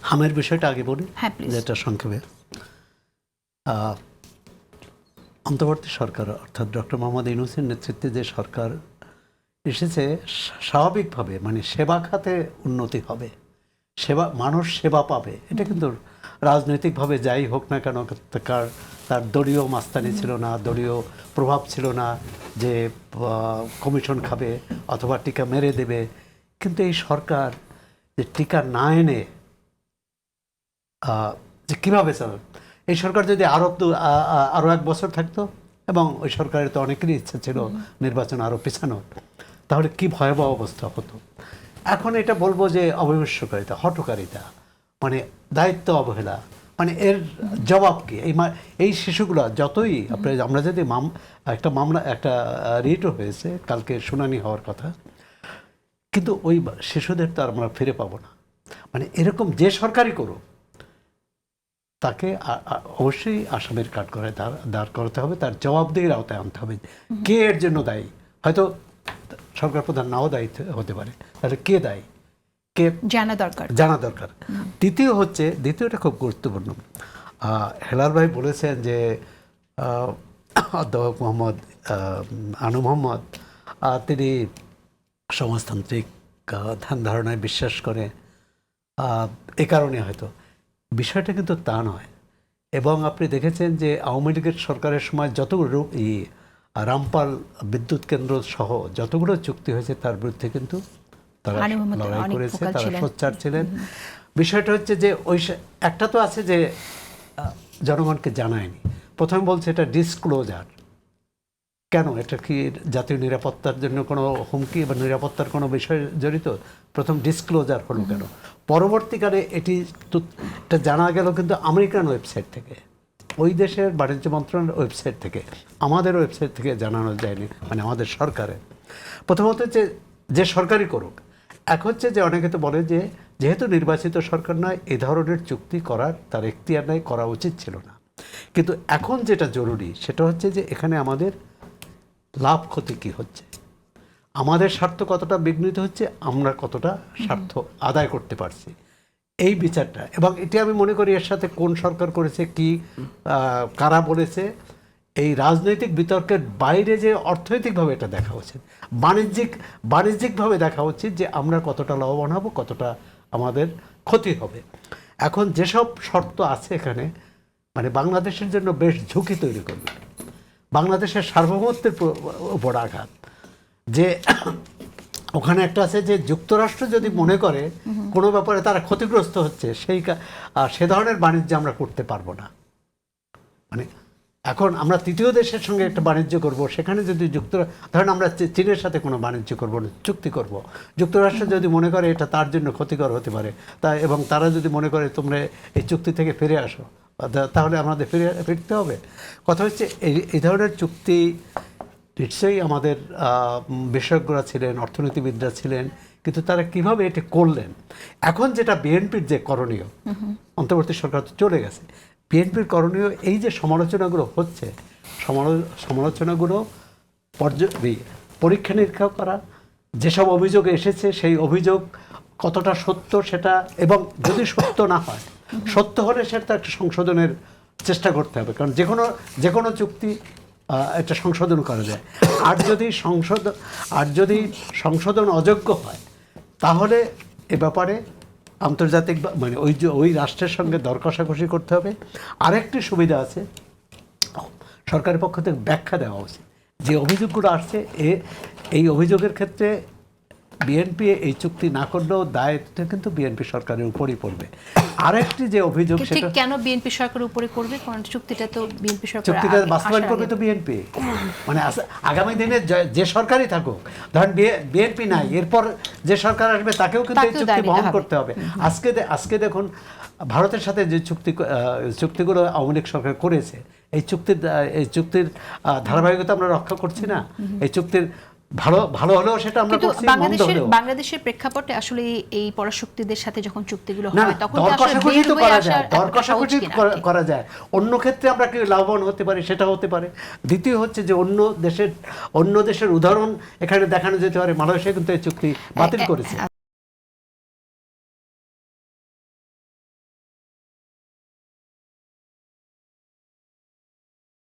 হামের বিষয়টা আগে বলি, হ্যাঁ প্লিজ। যেটা সংক্ষেপে অন্তর্বর্তী সরকার অর্থাৎ ডক্টর মোহাম্মদ ইউনূসের নেতৃত্বে যে সরকার এসেছে, স্বাভাবিকভাবে মানে সেবা খাতে উন্নতি হবে, সেবা মানুষ সেবা পাবে। এটা কিন্তু রাজনৈতিকভাবে যাই হোক না কেন, তার দলীয় মাস্তানি ছিল না, দলীয় প্রভাব ছিল না যে কমিশন খাবে অথবা টিকা মেরে দেবে। কিন্তু এই সরকার যে টিকা না এনে যে কীভাবে চালাবে, এই সরকার যদি আরও 1 বছর থাকতো, এবং ওই সরকারের তো অনেকেরই ইচ্ছা ছিল নির্বাচন আরও পেছানোর, তাহলে কি ভয়াবহ অবস্থা হতো। এখন এটা বলবো যে অবিমর্শকারিতা, হঠকারিতা, মানে দায়িত্ব অবহেলা, মানে এর জবাব কি? এই শিশুগুলো যতই আমরা যদি একটা মামলা, একটা রিটও হয়েছে, কালকে শুনানি হওয়ার কথা, কিন্তু ওই শিশুদের তো আর আমরা ফিরে পাবো না। মানে এরকম যে সরকারই করুক, তাকে অবশ্যই আসামির কাঠগড়ায় দাঁড় করাতে হবে, তার জবাবদিহির আওতায় আনতে হবে। কে এর জন্য দায়ী? হয়তো সরকার প্রধান নাও দায়ী হতে পারে, তাহলে কে দায়ী, কে জানা দরকার। দ্বিতীয়টা খুব গুরুত্বপূর্ণ। হেলাল ভাই বলেছেন যে অধ্যাপক মোহাম্মদ আনু মোহাম্মদ তিনি সমাজতান্ত্রিক ধ্যান ধারণায় বিশ্বাস করে, এ কারণে হয়তো। বিষয়টা কিন্তু তা নয়। এবং আপনি দেখেছেন যে আওয়ামী লীগের সরকারের সময় যতগুলো রামপাল বিদ্যুৎ কেন্দ্র সহ যতগুলো চুক্তি হয়েছে, তার বিরুদ্ধে কিন্তু তারা লড়াই করেছে, তারা সোচ্চার ছিলেন। বিষয়টা হচ্ছে যে ওই একটা তো আছে যে জনগণকে জানায়নি। প্রথমে বলছে এটা ডিসক্লোজার। কেন? এটা কি জাতীয় নিরাপত্তার জন্য কোনো হুমকি বা নিরাপত্তার কোনো বিষয় জড়িত? প্রথম ডিসক্লোজার হলো কেন? পরবর্তীকালে এটা জানা গেল কিন্তু আমেরিকান ওয়েবসাইট থেকে, ওই দেশের বাণিজ্য মন্ত্রণালয়ের ওয়েবসাইট থেকে, আমাদের ওয়েবসাইট থেকে জানানো যায়নি, মানে আমাদের সরকারের। প্রথমত হচ্ছে যে সরকারই করুক, এক হচ্ছে যে অনেকে তো বলে যে যেহেতু নির্বাচিত সরকার নয়, এ ধরনের চুক্তি করার তার এখতিয়ার নাই, করা উচিত ছিল না। কিন্তু এখন যেটা জরুরি সেটা হচ্ছে যে এখানে আমাদের লাভ ক্ষতি কী হচ্ছে, আমাদের স্বার্থ কতটা বিঘ্নিত হচ্ছে, আমরা কতটা স্বার্থ আদায় করতে পারছি, এই বিচারটা। এবং এটি আমি মনে করি এর সাথে কোন সরকার করেছে, কি কারা বলেছে, এই রাজনৈতিক বিতর্কের বাইরে যে অর্থনৈতিকভাবে এটা দেখা উচিত, বাণিজ্যিকভাবে দেখা উচিত যে আমরা কতটা লাভবান হব, কতটা আমাদের ক্ষতি হবে। এখন যেসব শর্ত আছে এখানে, মানে বাংলাদেশের জন্য বেশ ঝুঁকি তৈরি করবে, বাংলাদেশের সার্বভৌমত্বের উপর আঘাত। যে ওখানে একটা আছে যে যুক্তরাষ্ট্র যদি মনে করে কোনো ব্যাপারে তারা ক্ষতিগ্রস্ত হচ্ছে, সে ধরনের বাণিজ্য আমরা করতে পারবো না। মানে এখন আমরা তৃতীয় দেশের সঙ্গে একটা বাণিজ্য করব, সেখানে যদি ধরেন আমরা চীনের সাথে কোনো বাণিজ্য করব, চুক্তি করব, যুক্তরাষ্ট্র যদি মনে করে এটা তার জন্য ক্ষতিকর হতে পারে, এবং তারা যদি মনে করে তোমরা এই চুক্তি থেকে ফিরে আসো, তাহলে আমাদের ফিরতে হবে। কথা হচ্ছে এই ধরনের চুক্তি নিশ্চয়ই আমাদের বিশেষজ্ঞরা ছিলেন, অর্থনীতিবিদরা ছিলেন, কিন্তু তারা কিভাবে এটি করলেন। এখন যেটা বিএনপির যে করণীয়, অন্তর্বর্তী সরকার তো চলে গেছে, বিএনপির করণীয় এই যে সমালোচনাগুলো হচ্ছে, সমালোচনাগুলো পরীক্ষা নিরীক্ষা করা, যেসব অভিযোগ এসেছে সেই অভিযোগ কতটা সত্য সেটা, এবং যদি সত্য না হয়, সত্য হলে সেটা একটা সংশোধনের চেষ্টা করতে হবে। কারণ যে কোনো চুক্তি এটা সংশোধন করা যায়। আর যদি সংশোধন অযোগ্য হয়, তাহলে এ ব্যাপারে আন্তর্জাতিক মানে ওই রাষ্ট্রের সঙ্গে দর কষাকষি করতে হবে। আরেকটি সুবিধা আছে, সরকারের পক্ষ থেকে ব্যাখ্যা দেওয়া উচিত যে অভিযোগগুলো আসছে, এই অভিযোগের ক্ষেত্রে বিএনপি এই চুক্তি না করলেও দায়িত্ব কিন্তু বিএনপি সরকারের উপরই পড়বে। আরেকটি যে অভিযোগ, সেটা কেন বিএনপি সরকারের উপরে করবে? কারণ চুক্তিটা তো বিএনপি সরকার, চুক্তিটা বাস্তবায়ন করবে তো বিএনপি। মানে আগামী দিনে যে সরকারই থাকুক, ধরেন বিএনপি নাই, এরপর যে সরকার আসবে তাকেও কিন্তু এই চুক্তি বহন করতে হবে। আজকে দেখুন ভারতের সাথে যে চুক্তিগুলো আওয়ামী লীগ সরকার করেছে, এই চুক্তির ধারাবাহিকতা আমরা রক্ষা করছি না। এই চুক্তির ভালো হলেও সেটা আমরা করছি, মন্দ হলেও। বাংলাদেশের প্রেক্ষাপটে আসলে এই পরাশক্তিদের সাথে যখন চুক্তিগুলো না, হয়, তখন দর কষাকষি করা যায়। অন্য ক্ষেত্রে আমরা কি লাভবান হতে পারি, সেটা হতে পারে। দ্বিতীয় হচ্ছে যে অন্য দেশের উদাহরণ এখানে দেখানো যেতে পারে। মালয়েশিয়া কিন্তু এই চুক্তি বাতিল করেছে।